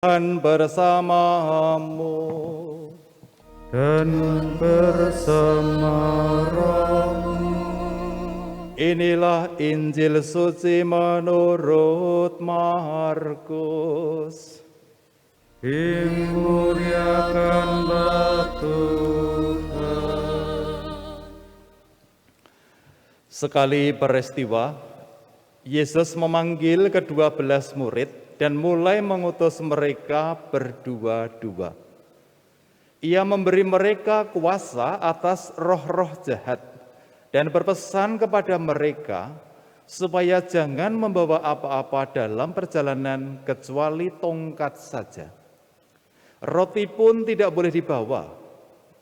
Dan bersamamu dan bersama rohmu. Inilah Injil suci menurut Markus. Dimuliakanlah Tuhan. Sekali peristiwa, Yesus memanggil ke-12 murid dan mulai mengutus mereka berdua-dua. Ia memberi mereka kuasa atas roh-roh jahat dan berpesan kepada mereka supaya jangan membawa apa-apa dalam perjalanan kecuali tongkat saja. Roti pun tidak boleh dibawa,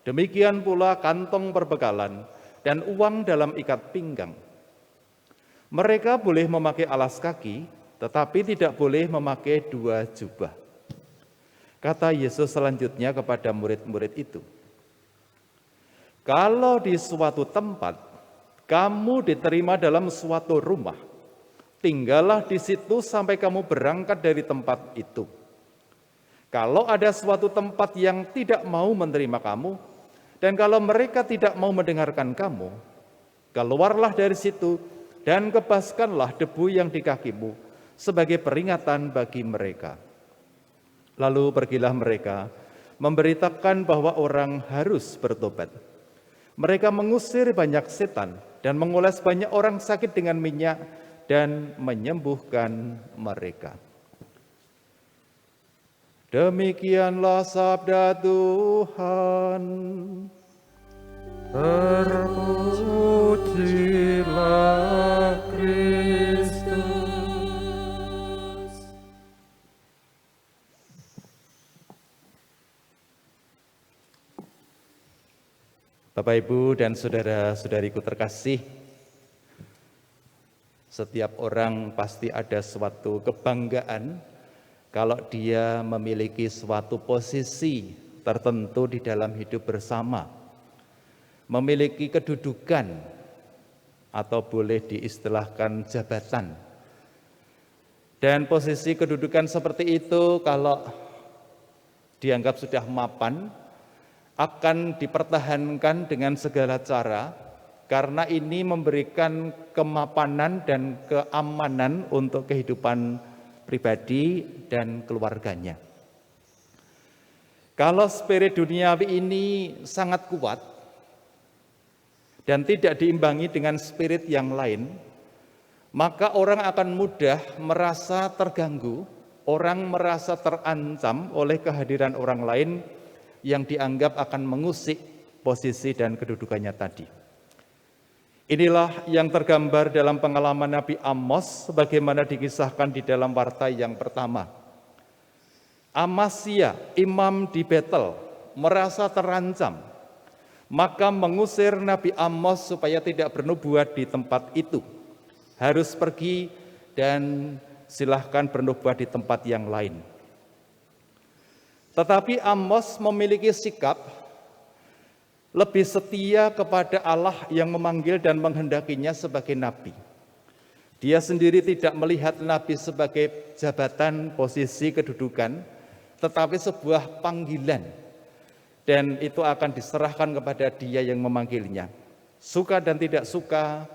demikian pula kantong perbekalan dan uang dalam ikat pinggang. Mereka boleh memakai alas kaki, tetapi tidak boleh memakai 2 jubah. Kata Yesus selanjutnya kepada murid-murid itu, kalau di suatu tempat kamu diterima dalam suatu rumah, tinggallah di situ sampai kamu berangkat dari tempat itu. Kalau ada suatu tempat yang tidak mau menerima kamu, dan kalau mereka tidak mau mendengarkan kamu, keluarlah dari situ dan kebaskanlah debu yang di kakimu sebagai peringatan bagi mereka. Lalu pergilah mereka, memberitakan bahwa orang harus bertobat. Mereka mengusir banyak setan dan mengoles banyak orang sakit dengan minyak dan menyembuhkan mereka. Demikianlah sabda Tuhan. Terpujilah Kristus. Bapak, Ibu, dan saudara-saudariku terkasih, setiap orang pasti ada suatu kebanggaan kalau dia memiliki suatu posisi tertentu di dalam hidup bersama, memiliki kedudukan atau boleh diistilahkan jabatan. Dan posisi kedudukan seperti itu kalau dianggap sudah mapan, akan dipertahankan dengan segala cara, karena ini memberikan kemapanan dan keamanan untuk kehidupan pribadi dan keluarganya. Kalau spirit duniawi ini sangat kuat dan tidak diimbangi dengan spirit yang lain, maka orang akan mudah merasa terganggu, orang merasa terancam oleh kehadiran orang lain yang dianggap akan mengusik posisi dan kedudukannya tadi. Inilah yang tergambar dalam pengalaman Nabi Amos sebagaimana dikisahkan di dalam warta yang pertama. Amasya, imam di Betel, merasa terancam, maka mengusir Nabi Amos supaya tidak bernubuat di tempat itu. Harus pergi dan silahkan bernubuat di tempat yang lain. Tetapi Amos memiliki sikap lebih setia kepada Allah yang memanggil dan menghendakinya sebagai nabi. Dia sendiri tidak melihat nabi sebagai jabatan, posisi, kedudukan, tetapi sebuah panggilan. Dan itu akan diserahkan kepada dia yang memanggilnya. Suka dan tidak suka,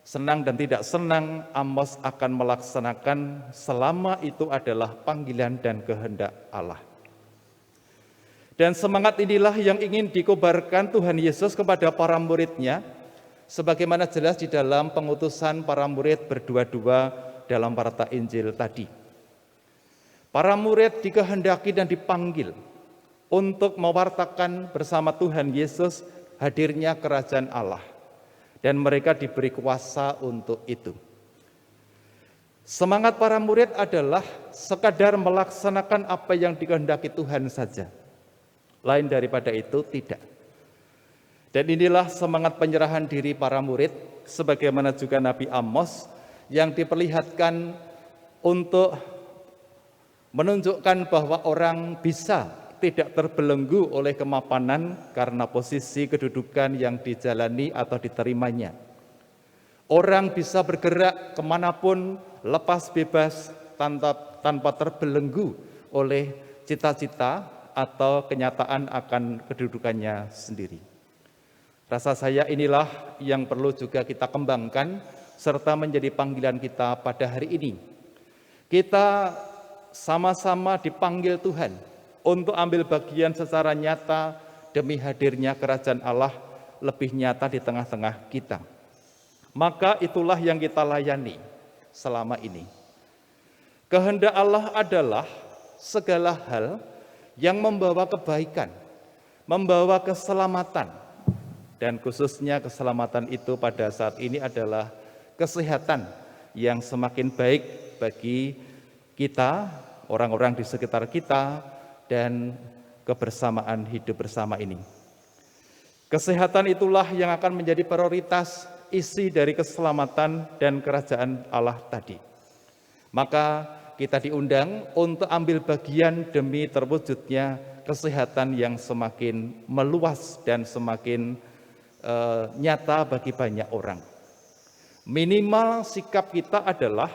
senang dan tidak senang, Amos akan melaksanakan selama itu adalah panggilan dan kehendak Allah. Dan semangat inilah yang ingin dikobarkan Tuhan Yesus kepada para muridnya, sebagaimana jelas di dalam pengutusan para murid berdua-dua dalam warta Injil tadi. Para murid dikehendaki dan dipanggil untuk mewartakan bersama Tuhan Yesus hadirnya kerajaan Allah. Dan mereka diberi kuasa untuk itu. Semangat para murid adalah sekadar melaksanakan apa yang dikehendaki Tuhan saja. Lain daripada itu tidak. Dan inilah semangat penyerahan diri para murid, sebagaimana juga Nabi Amos yang diperlihatkan untuk menunjukkan bahwa orang bisa tidak terbelenggu oleh kemapanan karena posisi kedudukan yang dijalani atau diterimanya. Orang bisa bergerak kemanapun lepas bebas tanpa terbelenggu oleh cita-cita atau kenyataan akan kedudukannya sendiri. Rasa saya inilah yang perlu juga kita kembangkan serta menjadi panggilan kita pada hari ini. Kita sama-sama dipanggil Tuhan untuk ambil bagian secara nyata demi hadirnya kerajaan Allah lebih nyata di tengah-tengah kita. Maka itulah yang kita layani selama ini. Kehendak Allah adalah segala hal yang membawa kebaikan, membawa keselamatan, dan khususnya keselamatan itu pada saat ini adalah kesehatan yang semakin baik bagi kita, orang-orang di sekitar kita, dan kebersamaan hidup bersama ini. Kesehatan itulah yang akan menjadi prioritas isi dari keselamatan dan kerajaan Allah tadi. Maka kita diundang untuk ambil bagian demi terwujudnya kesehatan yang semakin meluas dan semakin nyata bagi banyak orang. Minimal sikap kita adalah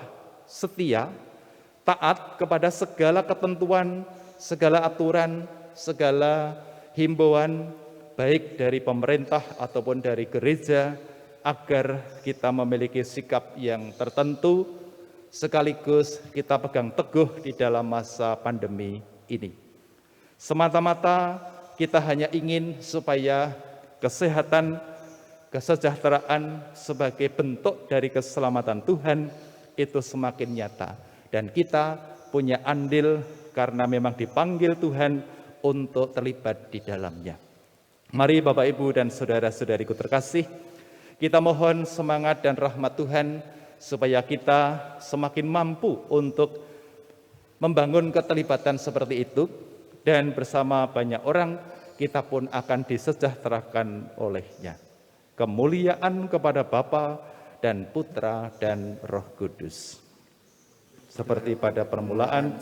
setia, taat kepada segala ketentuan, segala aturan, segala himbauan, baik dari pemerintah ataupun dari gereja, agar kita memiliki sikap yang tertentu, sekaligus kita pegang teguh di dalam masa pandemi ini. Semata-mata kita hanya ingin supaya kesehatan, kesejahteraan sebagai bentuk dari keselamatan Tuhan itu semakin nyata. Dan kita punya andil karena memang dipanggil Tuhan untuk terlibat di dalamnya. Mari Bapak, Ibu, dan saudara-saudariku terkasih, kita mohon semangat dan rahmat Tuhan supaya kita semakin mampu untuk membangun keterlibatan seperti itu, dan bersama banyak orang kita pun akan disejahterakan olehnya. Kemuliaan kepada Bapa dan Putra dan Roh Kudus. Seperti pada permulaan,